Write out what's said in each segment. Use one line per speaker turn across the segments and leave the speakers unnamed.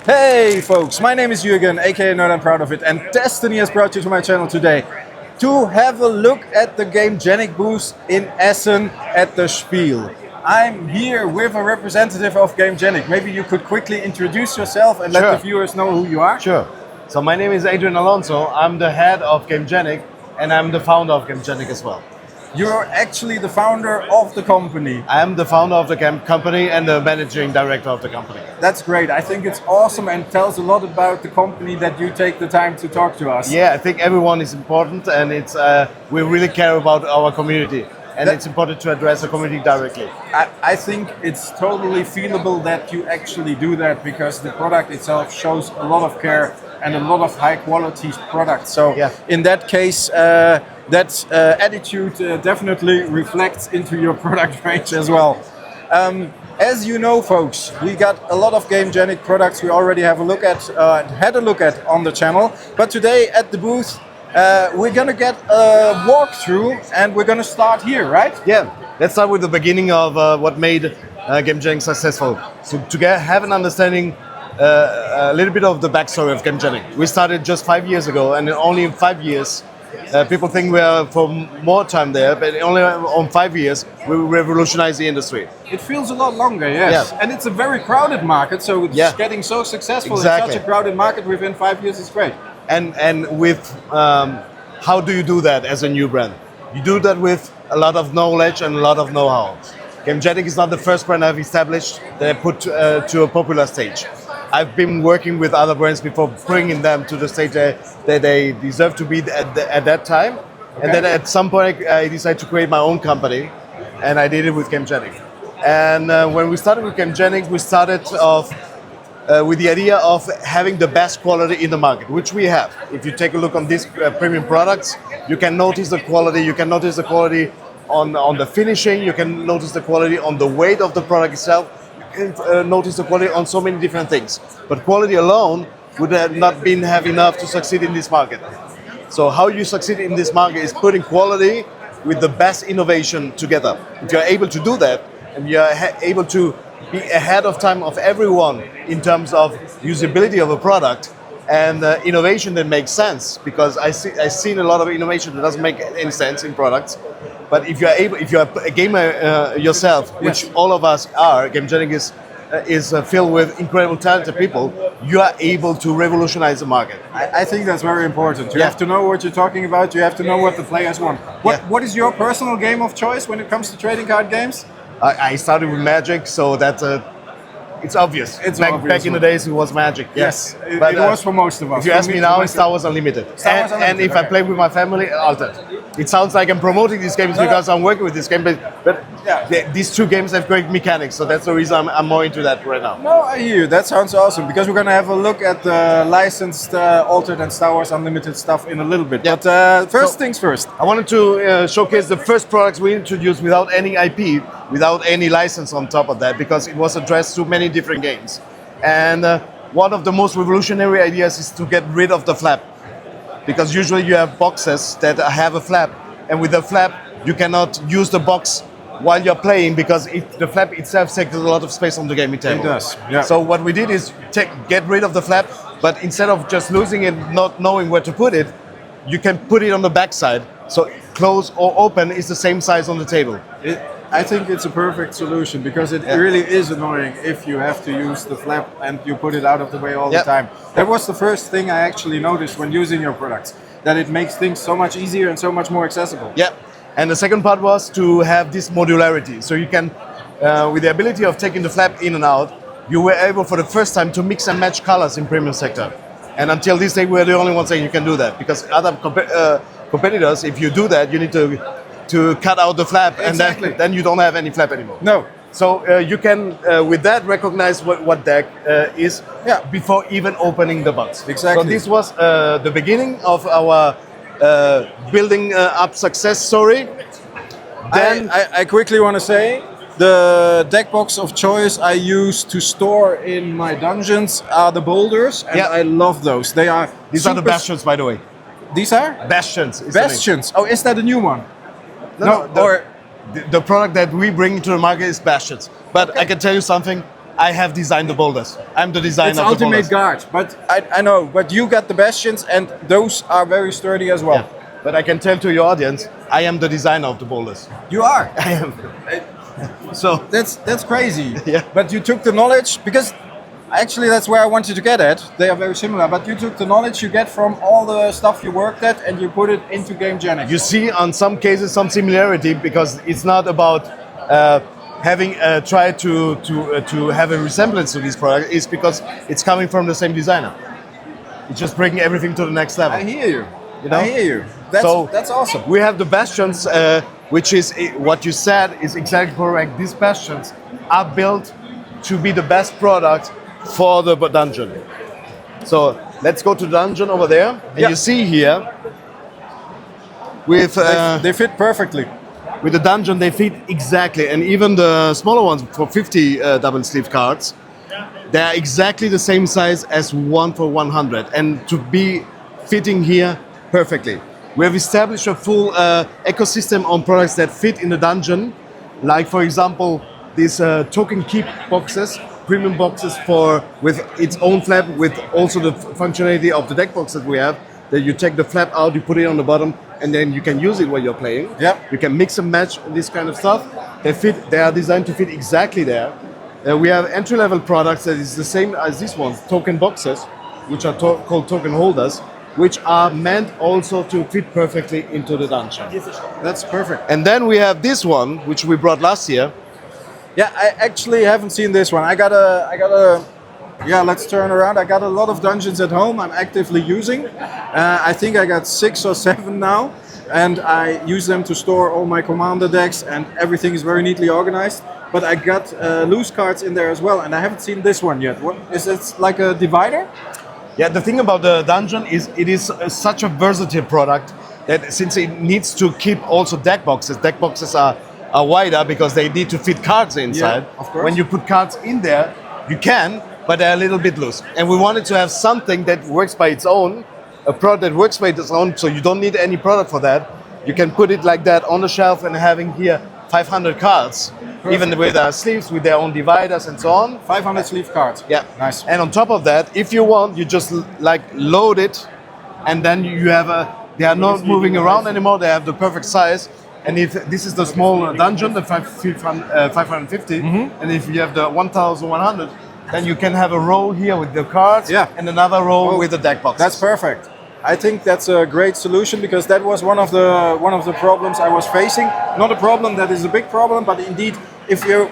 Hey folks, my name is Jürgen, aka Nerd I'm Proud of It, and Destiny has brought you to my channel today to have a look at the Gamegenic booth in Essen at the Spiel. I'm here with a representative of Gamegenic. Maybe you could quickly introduce yourself and let the viewers know who you are.
Sure. So my name is Adrian Alonso. I'm the head of Gamegenic and I'm the founder of Gamegenic as well.
You're actually the founder of the company.
I am the founder of the company and the managing director of the company.
That's great. I think it's awesome and tells a lot about the company that you take the time to talk to us.
Yeah, I think everyone is important and it's we really care about our community. And it's important to address the community directly.
I think it's totally feasible that you actually do that because the product itself shows a lot of care and a lot of high quality products. So in that case, that attitude definitely reflects into your product range as well. As you know, folks, we got a lot of Gamegenic products we already had a look at on the channel. But today at the booth, we're gonna get a walkthrough and we're gonna start here, right?
Yeah, let's start with the beginning of what made Gamegenic successful. So to have an understanding a little bit of the backstory of Gamegenic. We started just 5 years ago and only in 5 years, people think we are for more time there, but only on 5 years we revolutionized the industry.
It feels a lot longer, yes. Yeah. And it's a very crowded market, so it's getting so successful in such a crowded market within 5 years is great.
And with how do you do that as a new brand? You do that with a lot of knowledge and a lot of know-how. Gamegenic is not the first brand I've established that I put to a popular stage. I've been working with other brands before bringing them to the stage that they deserve to be at that time. Okay. And then at some point I decided to create my own company and I did it with Gamegenic. And when we started with Gamegenic, we started off with the idea of having the best quality in the market, which we have. If you take a look on these premium products, you can notice the quality. You can notice the quality on the finishing. You can notice the quality on the weight of the product itself. You can notice the quality on so many different things. But quality alone would have not have enough to succeed in this market. So how you succeed in this market is putting quality with the best innovation together. If you're able to do that, and you're able to be ahead of time of everyone in terms of usability of a product and innovation that makes sense, because I've seen a lot of innovation that doesn't make any sense in products. But if you're a gamer yourself, which all of us are, Gamegenic is filled with incredible talented people, you are able to revolutionize the market.
I think that's very important. You have to know what you're talking about, you have to know what the players want. What is your personal game of choice when it comes to trading card games?
I started with Magic, so that's it's obvious. Back in the days, it was Magic.
Yes, it was for most of us.
If you ask me now, it's Star Wars Unlimited. And if I play with my family, Altered. It sounds like I'm promoting these games because I'm working with this game, but these two games have great mechanics, so that's the reason I'm more into that right now.
No, I hear you. That sounds awesome, because we're going to have a look at the licensed Altered and Star Wars Unlimited stuff in a little bit. But first things first.
I wanted to showcase the first products we introduced without any IP, without any license on top of that, because it was addressed to many different games. And one of the most revolutionary ideas is to get rid of the flap. Because usually you have boxes that have a flap, and with the flap you cannot use the box while you're playing because the flap itself takes a lot of space on the gaming table.
It does, yeah.
So what we did is get rid of the flap, but instead of just losing it, not knowing where to put it, you can put it on the back side. So close or open is the same size on the table.
I think it's a perfect solution because it really is annoying if you have to use the flap and you put it out of the way all the time. That was the first thing I actually noticed when using your products, that it makes things so much easier and so much more accessible.
Yeah, and the second part was to have this modularity. So you can, with the ability of taking the flap in and out, you were able for the first time to mix and match colors in premium sector. And until this day, we're the only ones saying you can do that, because other competitors, if you do that, you need to cut out the flap, and then you don't have any flap anymore.
No.
So you can, with that, recognize what deck is before even opening the box.
Exactly.
So this was the beginning of our building up success story.
Then I quickly want to say, the deck box of choice I use to store in my dungeons are the boulders, and I love those. These
are the bastions, by the way.
These are?
Bastions.
Bastions. Oh, is that a new one?
No, the product that we bring to the market is Bastions. But I can tell you something, I have designed the boulders. I'm the designer
It's
of the boulders.
ultimate guard, but I know, but you got the bastions, and those are very sturdy as well.
Yeah. But I can tell to your audience, I am the designer of the boulders.
You are.
I am. So
That's crazy.
Yeah.
But you took the knowledge, because actually that's where I wanted to get at. They are very similar, but you took the knowledge you get from all the stuff you worked at and you put it into Gamegenic.
you see on some cases some similarity because it's not about having tried to have a resemblance to this product. It's because it's coming from the same designer. It's just bringing everything to the next level.
I hear you.
You know?
I hear you. That's awesome.
We have the bastions, which is what you said is exactly correct. These bastions are built to be the best product for the dungeon. So let's go to the dungeon over there. And
Yeah.
you see here, with
They fit perfectly.
with the dungeon, they fit exactly. And even the smaller ones for 50 double sleeve cards, they are exactly the same size as 1 for 100. And to be fitting here perfectly. We have established a full ecosystem on products that fit in the dungeon. Like, for example, these token keep boxes, premium boxes with its own flap, with also the functionality of the deck boxes we have, that you take the flap out, you put it on the bottom, and then you can use it while you're playing.
Yep.
You can mix and match this kind of stuff. They are designed to fit exactly there. We have entry-level products that is the same as this one, token boxes, which are called token holders, which are meant also to fit perfectly into the dungeon.
That's perfect.
And then we have this one, which we brought last year.
Yeah, I actually haven't seen this one. I got a. Yeah, let's turn around. I got a lot of dungeons at home I'm actively using. I think I got 6 or 7 now. And I use them to store all my commander decks, and everything is very neatly organized. But I got loose cards in there as well, and I haven't seen this one yet. What is it, like a divider?
Yeah, the thing about the dungeon is it is such a versatile product that since it needs to keep also deck boxes are wider because they need to fit cards inside.
Yeah, of course.
When you put cards in there, you can, but they're a little bit loose. And we wanted to have something that works by its own, a product that works by its own, so you don't need any product for that. You can put it like that on the shelf and having here 500 cards, even with sleeves, with their own dividers and so on.
500 sleeve cards.
Yeah,
Nice.
And on top of that, if you want, you just like load it, and then you have they are not moving around anymore. They have the perfect size. And if this is the small dungeon, the 550, and if you have the 1100, then you can have a row here with the cards,
Yeah.
and another row
Oh,
with the deck boxes.
That's perfect. I think that's a great solution, because that was one of the problems I was facing. Not a problem that is a big problem, but indeed,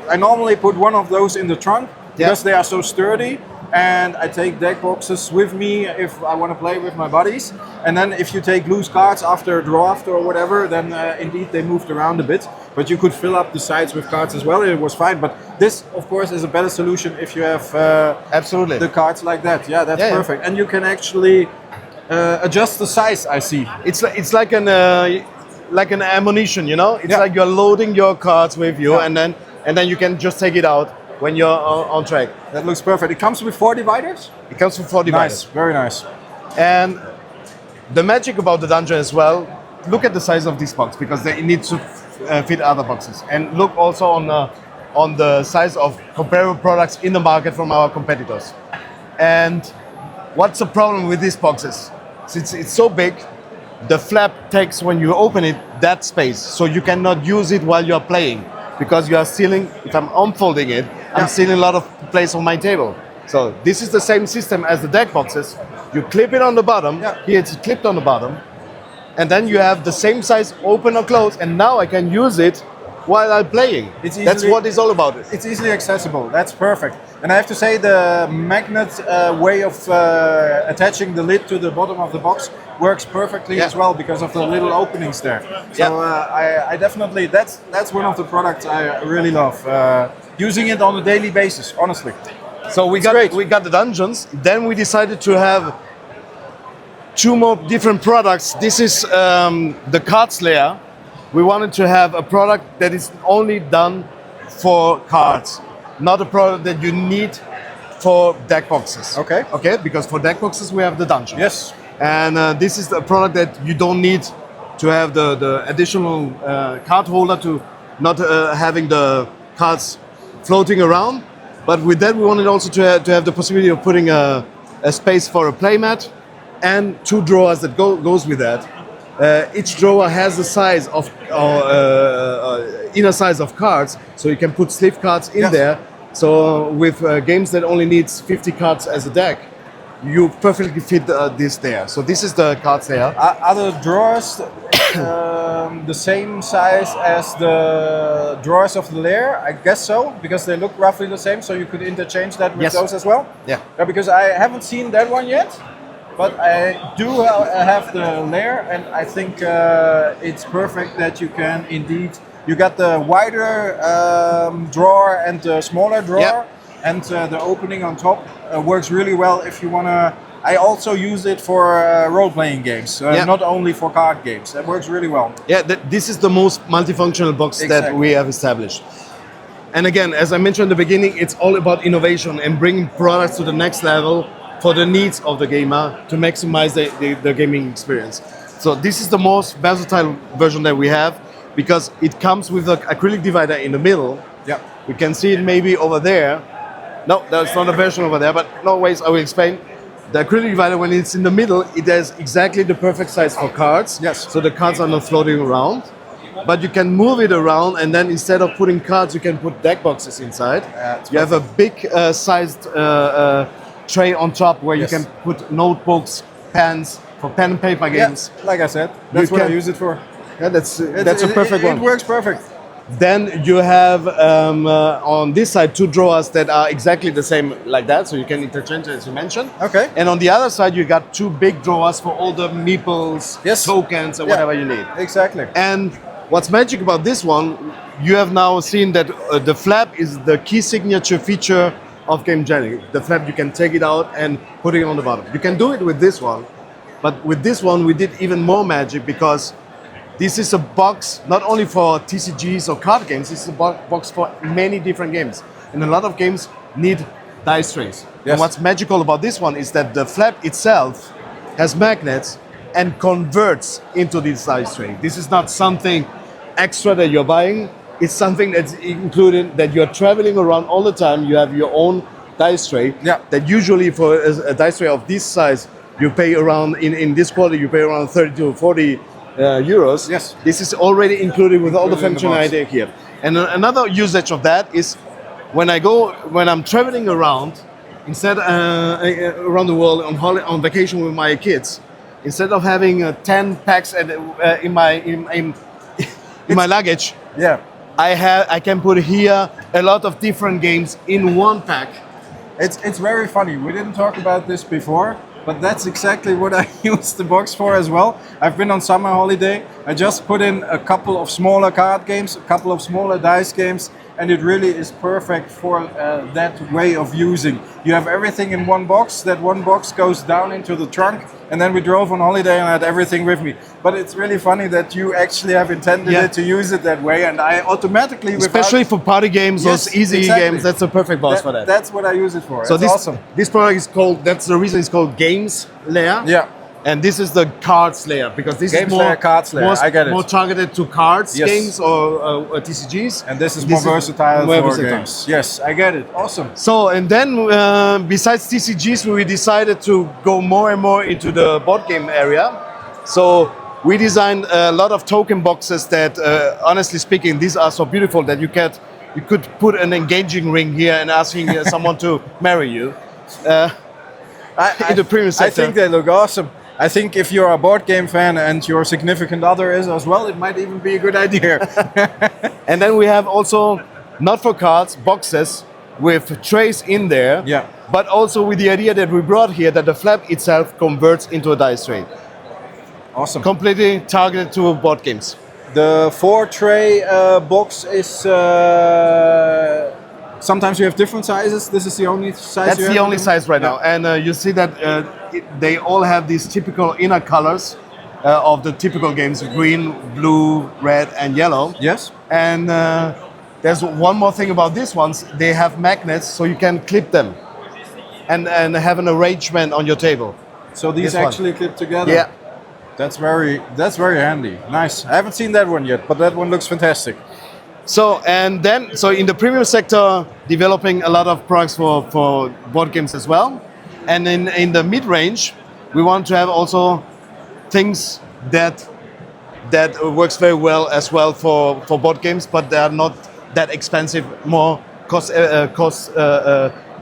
I normally put one of those in the trunk because they are so sturdy, and I take deck boxes with me if I want to play with my buddies. And then if you take loose cards after a draft or whatever, then indeed they moved around a bit. But you could fill up the sides with cards as well, and it was fine. But this, of course, is a better solution if you have
absolutely
the cards like that. Yeah, that's
Yeah.
perfect. And you can actually adjust the size, I see.
It's like an ammunition, you know. It's
Yeah.
like you're loading your cards with you,
Yeah.
and then you can just take it out when you're on track.
That looks perfect. It comes with 4 dividers?
It comes with 4 dividers.
Nice, very nice.
And the magic about the dungeon as well, look at the size of this box, because it needs to fit other boxes. And look also on the size of comparable products in the market from our competitors. And what's the problem with these boxes? Since it's so big, the flap takes, when you open it, that space. So you cannot use it while you're playing, because you are stealing, if I'm unfolding it, I'm stealing a lot of place on my table. So this is the same system as the deck boxes. You clip it on the bottom, here it's clipped on the bottom, and then you have the same size open or close, and now I can use it while I'm playing. That's what it's all about.
It's easily accessible. That's perfect. And I have to say, the magnet way of attaching the lid to the bottom of the box works perfectly as well, because of the little openings there. So I definitely, that's one of the products I really love. Using it on a daily basis, honestly.
So we got the dungeons. Then we decided to have 2 more different products. This is the cards Lair. We wanted to have a product that is only done for cards, not a product that you need for deck boxes.
Okay.
Okay, because for deck boxes we have the dungeon.
Yes.
And this is a product that you don't need to have the additional card holder to not having the cards floating around. But with that, we wanted also to have the possibility of putting a space for a playmat and 2 drawers that goes with that. Each drawer has the size of inner size of cards, so you can put sleeve cards in there. So with games that only needs 50 cards as a deck, you perfectly fit this there. So this is the cards there.
Are the drawers the same size as the drawers of the Lair? I guess so, because they look roughly the same, so you could interchange that with those as well?
Yeah.
Because I haven't seen that one yet, but I do have the Lair, and I think it's perfect that you can indeed, you got the wider drawer and the smaller drawer, and the opening on top works really well if you want to. I also use it for role-playing games, not only for card games. That works really well.
Yeah, this is the most multifunctional box that we have established. And again, as I mentioned in the beginning, it's all about innovation and bringing products to the next level for the needs of the gamer to maximize the gaming experience. So this is the most versatile version that we have, because it comes with an acrylic divider in the middle.
Yeah.
We can see it maybe over there. No, there's not a version over there, but no ways, I will explain. The acrylic divider, when it's in the middle, it has exactly the perfect size for cards.
Yes.
So the cards are not floating around. But you can move it around, and then instead of putting cards, you can put deck boxes inside. You have a big sized tray on top where you can put notebooks, pens, for pen and paper games.
Yeah, like I said, that's what I use it for.
Yeah, that's a perfect one.
It works perfect.
Then you have on this side 2 drawers that are exactly the same like that, so you can interchange as you mentioned.
Okay.
And on the other side you got 2 big drawers for all the meeples, tokens, and whatever you need.
Exactly.
And what's magic about this one, you have now seen that the flap is the key signature feature of Gamegenic. The flap, you can take it out and put it on the bottom. You can do it with this one, but with this one we did even more magic, because this is a box not only for TCGs or card games, this is a box for many different games. And a lot of games need dice trays. Yes. And what's magical about this one is that the flap itself has magnets and converts into this dice tray. This is not something extra that you're buying. It's something that's included, that you're traveling around all the time. You have your own dice tray. Yeah. That usually for a dice tray of this size, you pay around, in this quality, you pay around 30 to 40 euros.
Yes.
This is already included with all the functionality here. And another usage of that is when I'm traveling around, instead around the world on vacation with my kids, instead of having 10 packs in my luggage, I can put here a lot of different games in one pack.
It's very funny. We didn't talk about this before, but that's exactly what I use the box for as well. I've been on summer holiday. I just put in a couple of smaller card games, a couple of smaller dice games, and it really is perfect for that way of using. You have everything in one box. That one box goes down into the trunk, and then we drove on holiday and I had everything with me. But it's really funny that you actually have intended it to use it that way, and I automatically...
Especially for party games, those easy games, that's a perfect box for that.
That's what I use it for.
So
it's awesome.
This product is called, that's the reason it's called Games Lair.
Yeah.
And this is the cards layer, because this
Games
is more,
layer, cards layer. I get it.
More targeted to cards, games or TCGs.
And this is more versatile for games. Yes, I get it. Awesome.
So, and then besides TCGs, we decided to go more and more into the board game area. So we designed a lot of token boxes that, honestly speaking, these are so beautiful that you could put an engaging ring here and asking someone to marry you. In the premium sector.
I think they look awesome. I think if you're a board game fan and your significant other is as well, it might even be a good idea.
And then we have also, not for cards, boxes with trays in there, but also with the idea that we brought here that the flap itself converts into a dice tray.
Awesome.
Completely targeted to board games.
The 4-tray box is... Sometimes you have different sizes. This is the only size.
That's the only size right now, and you see that they all have these typical inner colors of the typical games: green, blue, red, and yellow.
Yes.
And there's one more thing about these ones: they have magnets, so you can clip them, and have an arrangement on your table.
So these actually clip together.
Yeah.
That's very handy. Nice. I haven't seen that one yet, but that one looks fantastic.
So in the premium sector, developing a lot of products for board games as well. And in the mid-range, we want to have also things that works very well as well for board games, but they are not that expensive. More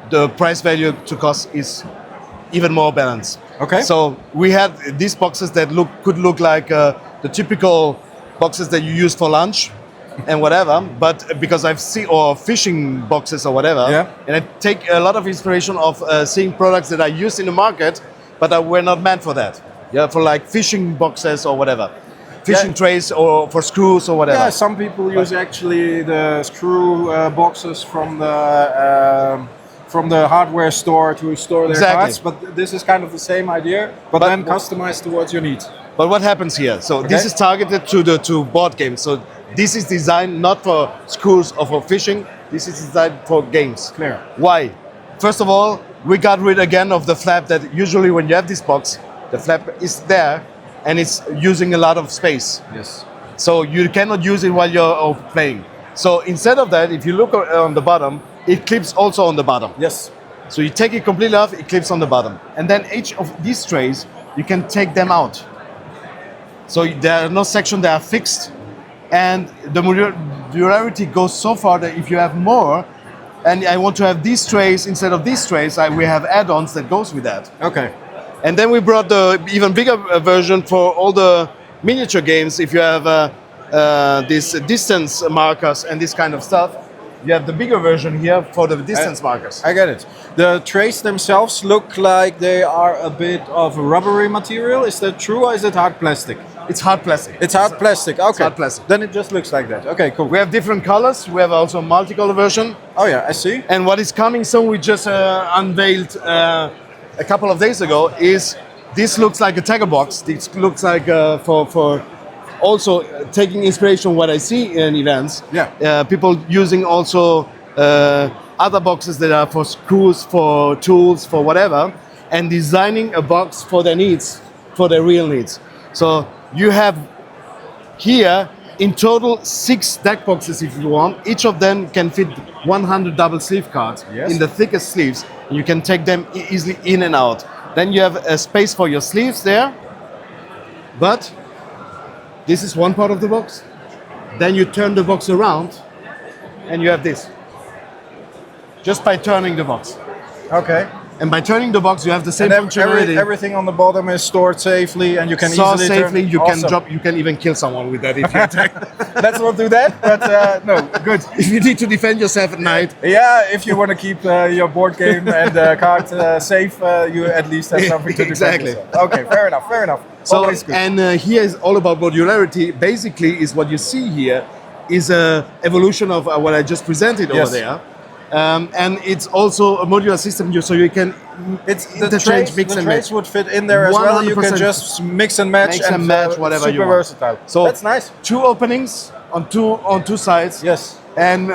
the price value to cost is even more balanced.
Okay.
So we had these boxes that could look like the typical boxes that you use for lunch and whatever, but because I've seen, or fishing boxes or whatever, and I take a lot of inspiration of seeing products that are used in the market, but that were not meant for that. Yeah, for like fishing boxes or whatever, fishing trays or for screws or whatever.
Yeah, some people use actually the screw boxes from the hardware store to store their cards, but this is kind of the same idea, but then customized towards your needs.
But what happens here? So this is targeted to board games. So this is designed not for schools or for fishing. This is designed for games.
Clear.
Why? First of all, we got rid again of the flap that usually when you have this box, the flap is there and it's using a lot of space.
Yes.
So you cannot use it while you're playing. So instead of that, if you look on the bottom, it clips also on the bottom.
Yes.
So you take it completely off, it clips on the bottom. And then each of these trays, you can take them out. So there are no sections that are fixed. And the modularity goes so far that if you have more, and I want to have these trays instead of these trays, we have add-ons that goes with that.
Okay.
And then we brought the even bigger version for all the miniature games. If you have these distance markers and this kind of stuff, you have the bigger version here for the distance markers.
I get it. The trays themselves look like they are a bit of a rubbery material. Is that true, or is it hard plastic?
It's hard plastic.
It's hard plastic. Okay. It's
hard plastic.
Then it just looks like that. Okay, cool.
We have different colors. We have also a multicolor version.
Oh yeah, I see.
And what is coming soon, we just unveiled a couple of days ago, is this looks like a tagger box. This looks like for also taking inspiration from what I see in events.
Yeah.
People using also other boxes that are for screws, for tools, for whatever, and designing a box for their needs, for their real needs. So you have here in total 6 deck boxes if you want. Each of them can fit 100 double sleeve cards in the thickest sleeves. You can take them easily in and out. Then you have a space for your sleeves there. But this is one part of the box. Then you turn the box around and you have this. Just by turning the box.
Okay.
And by turning the box, you have the same functionality.
Everything on the bottom is stored safely, and you can
so
easily
safely.
turn.
You
Awesome.
can drop. You can even kill someone with that if you attack.
Let's not do that. But no, good.
If you need to defend yourself at night.
Yeah, if you want to keep your board game and card safe, you at least have something to defend yourself. Okay, fair enough. Fair enough.
So and here is all about modularity. Basically, is what you see here is a evolution of what I just presented over there. And it's also a modular system, so you can interchange, mix and match. The trays would
fit in there as well. You can just mix and match,
whatever you want.
Super versatile. So
that's nice. 2 openings on two sides.
Yes.
And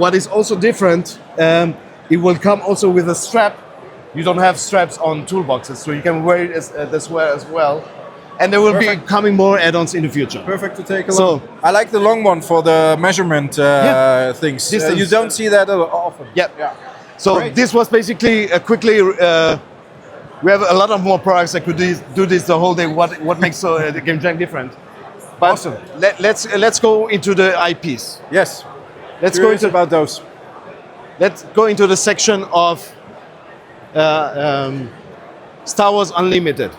what is also different, it will come also with a strap. You don't have straps on toolboxes, so you can wear it as well. And there will be coming more add-ons in the future.
Perfect to take a look. I like the long one for the memeasurement things. You don't see that often.
Yeah. So this was basically quickly. We have a lot of more products that could do this the whole day. What makes the Gamegenic different? But awesome. Let's go into the IPs.
Yes.
Let's go into
about those.
Let's go into the section of Star Wars Unlimited.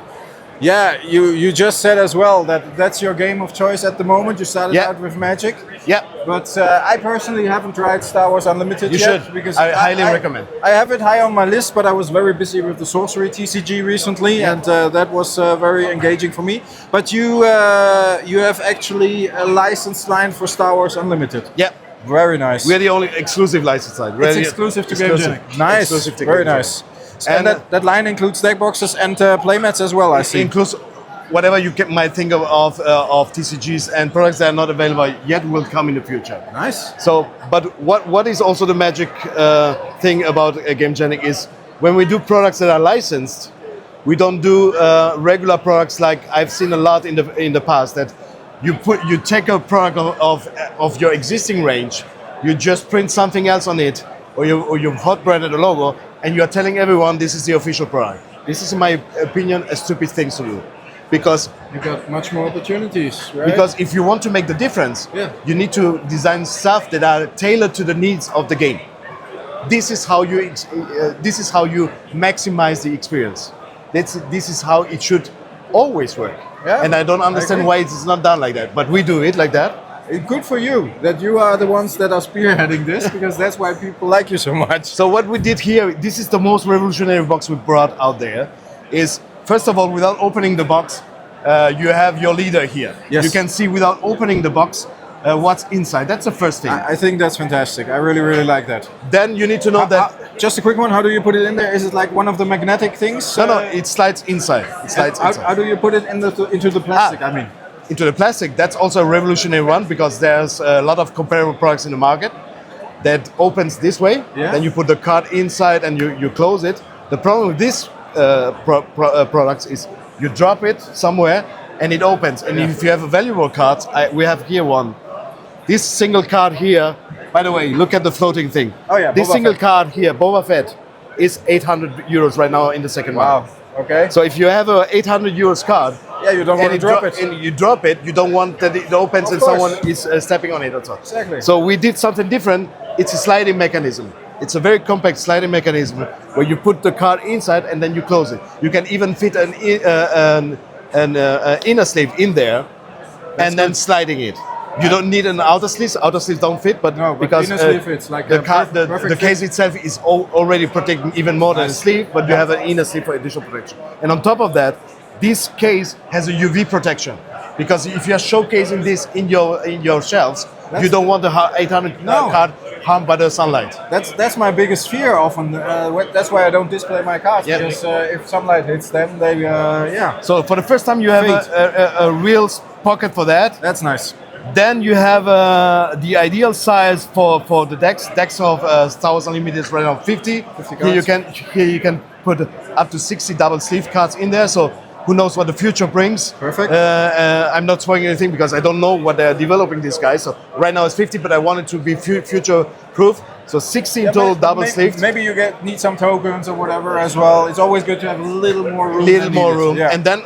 Yeah, you just said as well that that's your game of choice at the moment. You started out with Magic.
Yeah.
But I personally haven't tried Star Wars Unlimited yet.
You should, because I highly recommend.
I have it high on my list, but I was very busy with the Sorcery TCG recently, and that was very engaging for me. But you have actually a license line for Star Wars Unlimited.
Yeah.
Very nice.
We're the only exclusive license line.
It's exclusive to Gamegenic. Nice. Very nice. And that line includes deck boxes and playmats as well, I see.
It includes whatever you might think of TCGs, and products that are not available yet will come in the future.
Nice.
So, but what is also the magic thing about Gamegenic is when we do products that are licensed, we don't do regular products like I've seen a lot in the past, that you take a product of your existing range, you just print something else on it, or you've hot branded a logo, and you are telling everyone this is the official product. This is, in my opinion, a stupid thing to do, because
you got much more opportunities, right?
Because if you want to make the difference, you need to design stuff that are tailored to the needs of the game. This is how you maximize the experience. This is how it should always work. Yeah, and I don't understand why it's not done like that, but we do it like that.
Good for you that you are the ones that are spearheading this, because that's why people like you so much.
So what we did here, this is the most revolutionary box we brought out there, is first of all, without opening the box, you have your leader here. Yes. You can see without opening the box what's inside. That's the first thing.
I think that's fantastic. I really, really like that.
Then you need to know that...
just a quick one, how do you put it in there? Is it like one of the magnetic things?
No, it slides inside.
How do you put it into the plastic, I mean?
Into the plastic, that's also a revolutionary one, because there's a lot of comparable products in the market that opens this way. Yeah. Then you put the card inside and you close it. The problem with this products is you drop it somewhere and it opens. And if you have a valuable card, we have here one. This single card here, by the way, look at the floating thing. Oh yeah, this single card here, Boba Fett, is 800 euros right now in the second one.
Wow, okay.
So if you have a 800 euros card,
you don't want to drop it.
And you drop it, you don't want that it opens and someone is stepping on it or so.
Exactly.
So we did something different. It's a sliding mechanism. It's a very compact sliding mechanism where you put the card inside and then you close it. You can even fit an inner sleeve in there and then sliding it. You don't need an outer sleeve. Outer sleeves don't fit, but because
inner sleeve fits, like
the case itself is already protecting even more than a sleeve, but you have an inner sleeve for additional protection. And on top of that, this case has a UV protection, because if you are showcasing this in your shelves, you don't want the 800 card harmed by the sunlight.
That's my biggest fear often. That's why I don't display my cards, because if sunlight hits them, they
So for the first time, you have a real pocket for that.
That's nice.
Then you have the ideal size for the decks. Decks of Star Wars Unlimited is right now 50. Here you can put up to 60 double sleeve cards in there. So who knows what the future brings?
Perfect.
I'm not spoiling anything because I don't know what they're developing, these guys. So right now it's 50, but I want it to be future proof. So 60 in total double sleeves.
Maybe you need some tokens or whatever as well. It's always good to have a little more room.
Yeah. And then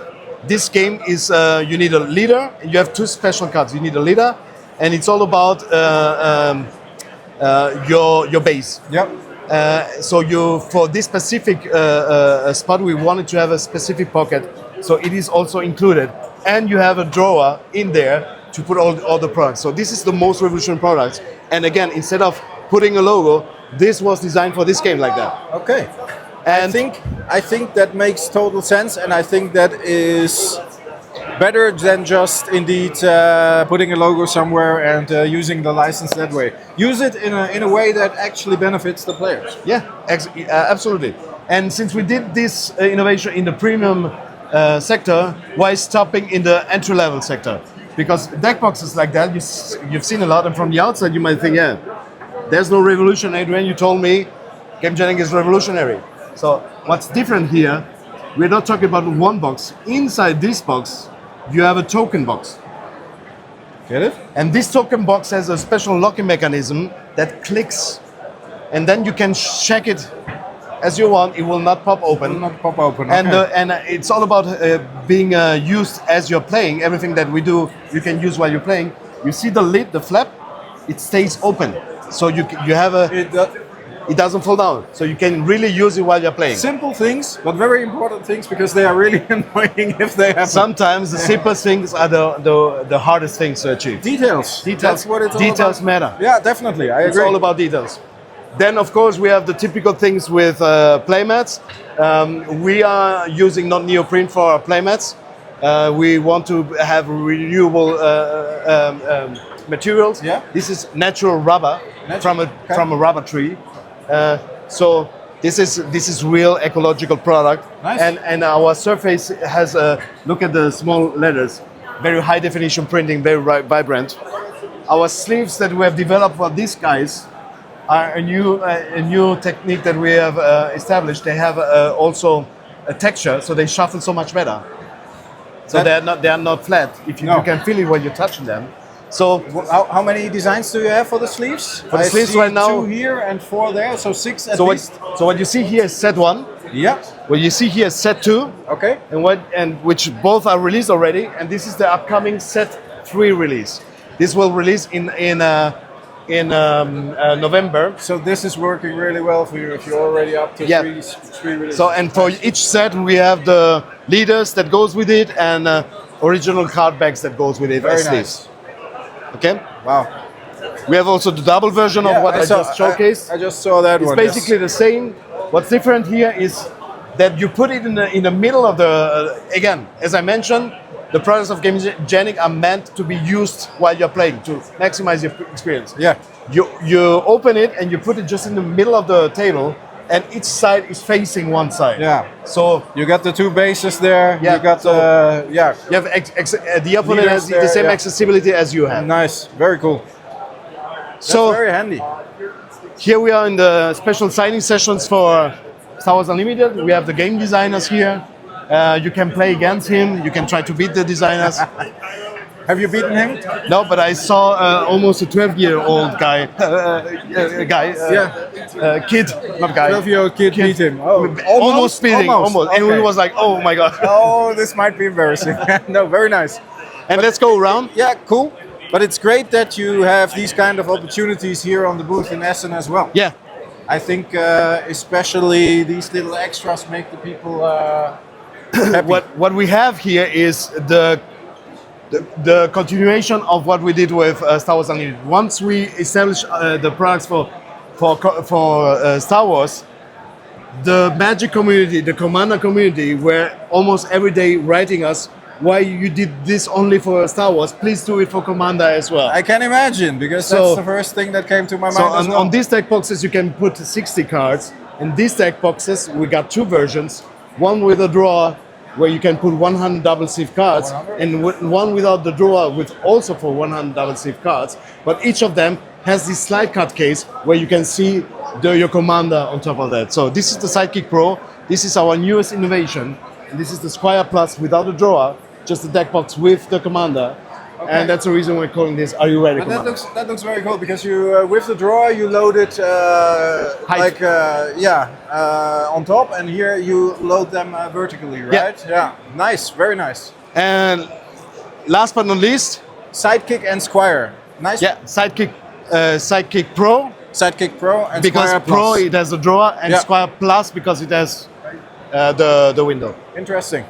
this game is, you need a leader, and you have two special cards. You need a leader, and it's all about your base.
Yep.
So for this specific spot, we wanted to have a specific pocket, so it is also included. And you have a drawer in there to put all the products. So this is the most revolutionary product. And again, instead of putting a logo, this was designed for this game like that.
Okay. And I think that makes total sense, and I think that is better than just indeed putting a logo somewhere and using the license that way. Use it in a way that actually benefits the players.
Yeah, absolutely. And since we did this innovation in the premium sector, why stopping in the entry-level sector? Because deck boxes like that, you've seen a lot, and from the outside you might think, yeah, there's no revolution, Adrian. You told me Gamegenic is revolutionary. So what's different here, we're not talking about one box. Inside this box, you have a token box.
Get it?
And this token box has a special locking mechanism that clicks, and then you can check it as you want. It will not pop open.
It will not pop open.
And it's all about being used as you're playing. Everything that we do, you can use while you're playing. You see the lid, the flap, it stays open. So you have it doesn't fall down, so you can really use it while you're playing.
Simple things, but very important things, because they are really annoying if they happen.
Sometimes the simplest things are the hardest things to achieve.
Details. That's what it's all about.
Details matter.
Yeah, definitely. I agree.
It's all about details. Then, of course, we have the typical things with playmats. We are using not neoprene for our playmats. We want to have renewable materials. Yeah. This is natural rubber from a rubber tree. So this is real ecological product.
Nice.
And our surface has look at the small letters, very high definition printing, very vibrant. Our sleeves that we have developed for these guys are a new technique that we have established. They have also a texture, so they shuffle so much better. So they are not flat. You can feel it when you're touching them. So
How many designs do you have for the sleeves?
For the sleeves
see
right now-
2 here and 4 there, so 6 at
so
least.
what you see here is set 1.
Yeah.
What you see here is set 2.
Okay.
And which both are released already, and this is the upcoming set 3 release. This will release in November.
So this is working really well for you if you're already up to
Yeah.
three releases.
So and for each set we have the leaders that goes with it and original card backs that goes with it.
Very
as
nice.
sleeves. Okay.
Wow.
We have also the double version of what I just showcased.
I just saw that
It's
one.
basically the same. What's different here is that you put it in the middle of the. Again, as I mentioned, the products of Gamegenic are meant to be used while you're playing to maximize your experience.
Yeah.
You open it and you put it just in the middle of the table, and each side is facing one side.
Yeah.
So
You got the 2 bases there.
Yeah,
You got
so-
yeah.
you have the opponent
Leaders
has
there,
the same
yeah.
accessibility as you have.
Nice. Very cool. That's
So
very handy.
here we are in the special signing sessions for Star Wars Unlimited. We have the game designers here. You can play against him. You can try to beat the designers.
Have you beaten him?
No, but I saw almost a 12-year-old guy, kid, not guy.
12-year-old kid beat him. Oh,
Almost speeding, almost. And we
Okay.
was like, oh my god.
Oh, this might be embarrassing. No, very nice.
And let's go around.
Yeah, cool. But it's great that you have these kind of opportunities here on the booth in Essen as well.
Yeah.
I think especially these little extras make the people happy.
What we have here is the continuation of what we did with Star Wars Unlimited. Once we established the products for Star Wars, the Magic community, the Commander community, were almost every day writing us, why you did this only for Star Wars, please do it for Commander as well.
I can imagine, because
So-
that's the first thing that came to my mind
So
as well.
on these deck boxes you can put 60 cards. In these deck boxes we got 2 versions, one with a drawer where you can put 100 double sleeve cards,
100?
and one without the drawer with also for 100 double sleeve cards. But each of them has this slide card case where you can see your commander on top of that. So this is the Sidekick Pro. This is our newest innovation. And this is the Squire Plus without a drawer, just the deck box with the commander.
Okay.
And that's the reason we're calling this Are You Ready,
But that
Commander?
looks very cool, because you with the drawer you load it
Height.
on top, and here you load them vertically, right? Yeah. Nice, very nice.
And last but not least,
Sidekick and Squire. Nice.
yeah, Sidekick Pro,
Sidekick Pro and
because
Squire
Pro
Plus.
it has a drawer, and
Yeah.
Squire Plus because it has the window.
Interesting.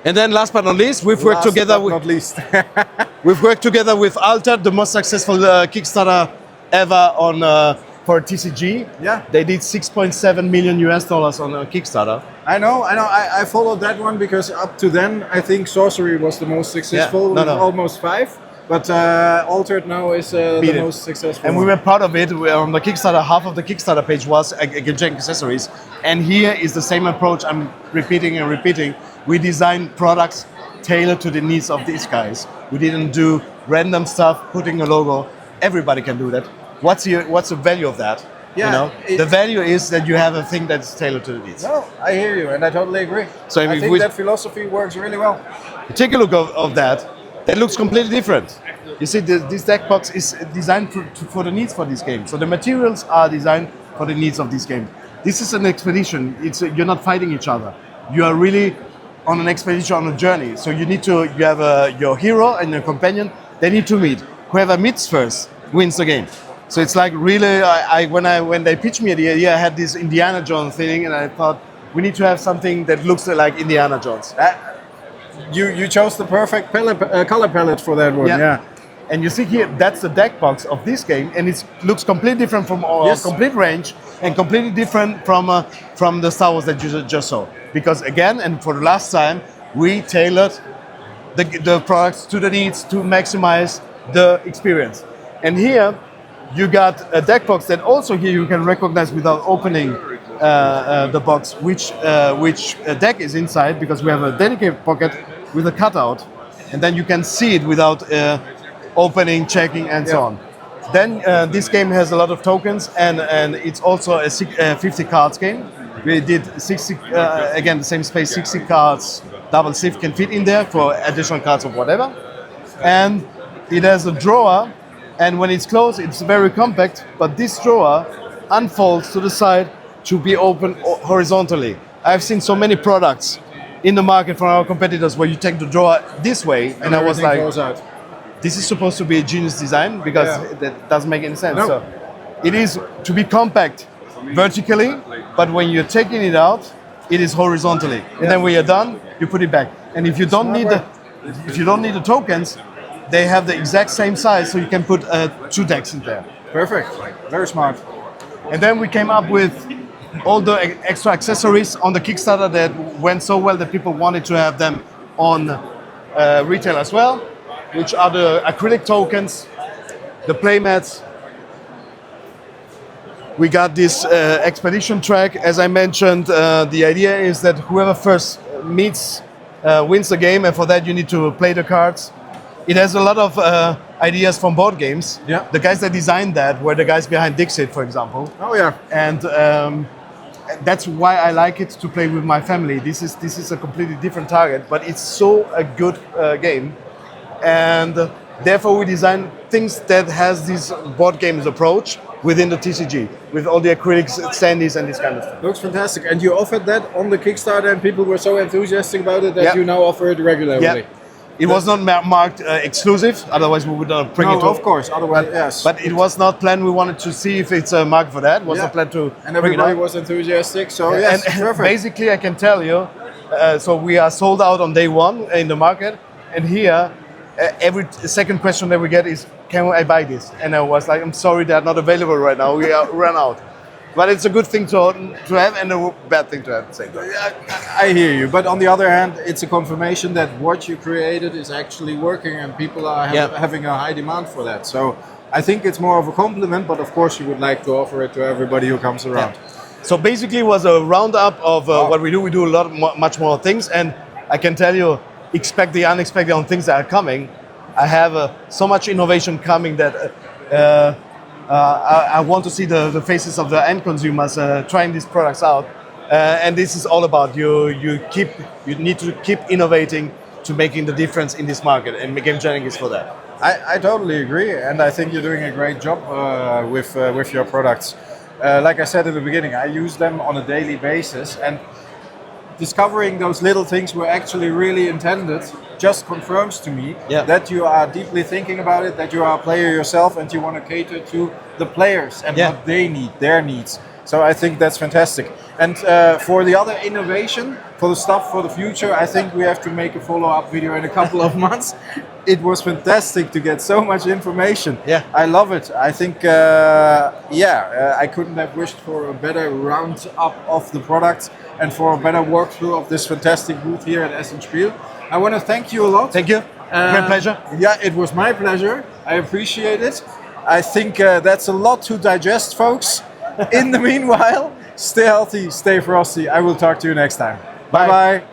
And then last but not least, we've worked
Last
together
but
with
not least.
Altered, the most successful Kickstarter ever on for TCG.
Yeah.
They did $6.7 million on a Kickstarter.
I know. I followed that one because up to then I think Sorcery was the most successful,
Yeah, no,
with
no.
almost 5. But Altered now is the
Beat it.
most successful.
And we
one.
were proud of it. On the Kickstarter, half of the Kickstarter page was Gamegenic accessories. And here is the same approach I'm repeating and repeating. We designed products tailored to the needs of these guys. We didn't do random stuff, putting a logo. Everybody can do that. What's the value of that?
Yeah,
You know, the value is that you have a thing that's tailored to the needs.
No, I hear you, and I totally agree.
So
I
if
think
we-
that philosophy works really well.
Take a look of that. That looks completely different. You see, this deck box is designed for the needs for this game. So the materials are designed for the needs of this game. This is an expedition. You're not fighting each other. You are really on an expedition, on a journey. So you have your hero and your companion. They need to meet. Whoever meets first wins the game. So it's like really. When they pitched me the idea, I had this Indiana Jones thing, and I thought we need to have something that looks like Indiana Jones.
You chose the perfect color palette for that one. Yeah.
And you see here, that's the deck box of this game, and it looks completely different from our
Yes.
complete range, and completely different from the Star Wars that you just saw. Because again, and for the last time, we tailored the products to the needs to maximize the experience. And here, you got a deck box that also here you can recognize without opening the box which deck is inside, because we have a dedicated pocket with a cutout, and then you can see it without opening, checking, and so on. Then this game has a lot of tokens, and it's also a 50 cards game. We did 60 again the same space, 60 cards, double shift can fit in there for additional cards or whatever. And it has a drawer, and when it's closed, it's very compact, but this drawer unfolds to the side to be open horizontally. I've seen so many products in the market from our competitors where you take the drawer this way, and I was like, this is supposed to be a genius design, because that doesn't make any sense.
No.
So it is to be compact vertically, but when you're taking it out, it is horizontally. And then when you're done, you put it back. And if you don't need the tokens, they have the exact same size, so you can put 2 decks in there.
Perfect. Very smart.
And then we came up with all the extra accessories on the Kickstarter that went so well that people wanted to have them on retail as well, which are the acrylic tokens, the playmats. We got this expedition track. As I mentioned, the idea is that whoever first meets wins the game, and for that you need to play the cards. It has a lot of ideas from board games.
Yeah.
The guys that designed that were the guys behind Dixit, for example.
Oh yeah.
And that's why I like it to play with my family. This is a completely different target, but it's so a good game, and therefore we design things that has this board games approach within the TCG, with all the acrylics, sandies, and this kind of stuff.
Looks fantastic. And you offered that on the Kickstarter, and people were so enthusiastic about it that you now offer it regularly.
Yeah. It was not marked exclusive, otherwise we would not bring it to.
Of course, otherwise, yes.
But it was not planned. We wanted to see if it's a market for that. It was not planned to.
And everybody was enthusiastic, so yes,
and
perfect.
Basically, I can tell you, so we are sold out on day one in the market, and here, every second question that we get is, can I buy this? And I was like, I'm sorry, they're not available right now. We are run out. But it's a good thing to have and a bad thing to have at the same time.
I hear you, but on the other hand, it's a confirmation that what you created is actually working, and people are having a high demand for that. So I think it's more of a compliment, but of course you would like to offer it to everybody who comes around.
Yeah. So basically it was a roundup of what we do. We do much more things, and I can tell you, expect the unexpected on things that are coming. I have so much innovation coming that I want to see the faces of the end consumers trying these products out, and this is all about you need to keep innovating to making the difference in this market, and Gamegenic is for that.
I totally agree, and I think you're doing a great job with your products. Like I said at the beginning, I use them on a daily basis, and discovering those little things were actually really intended just confirms to me that you are deeply thinking about it, that you are a player yourself, and you want to cater to the players and what they need, their needs. So I think that's fantastic. And for the other innovation, for the stuff for the future, I think we have to make a follow-up video in a couple of months. It was fantastic to get so much information.
Yeah,
I love it. I think, I couldn't have wished for a better round-up of the products and for a better walkthrough of this fantastic booth here at Essen Spiel. I want to thank you a lot.
Thank you. Great pleasure.
Yeah, it was my pleasure. I appreciate it. I think that's a lot to digest, folks. In the meanwhile, stay healthy, stay frosty. I will talk to you next time. Bye-bye.